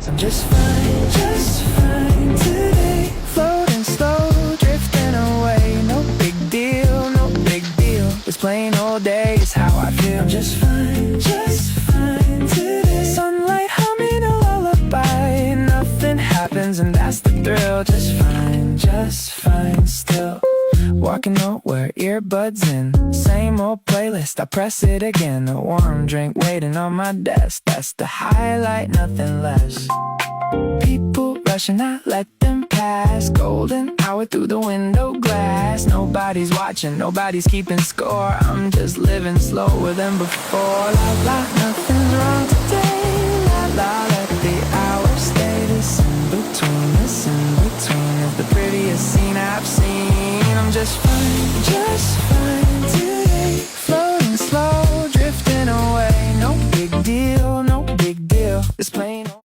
I'm just fine today. Floating slow, drifting away. No big deal, no big deal. This plain old day is how I feel. I'm just fine today. Sunlight humming a lullaby. Nothing happens and that's the thrill. Just fine still. Walking nowhere, earbuds in. Same old playlist, I press it again. A warm drink waiting on my desk. That's the highlight, nothing less. People rushing, I let them pass. Golden hour through the window glass. Nobody's watching, nobody's keeping score. I'm just living slower than before. La la, nothing's wrong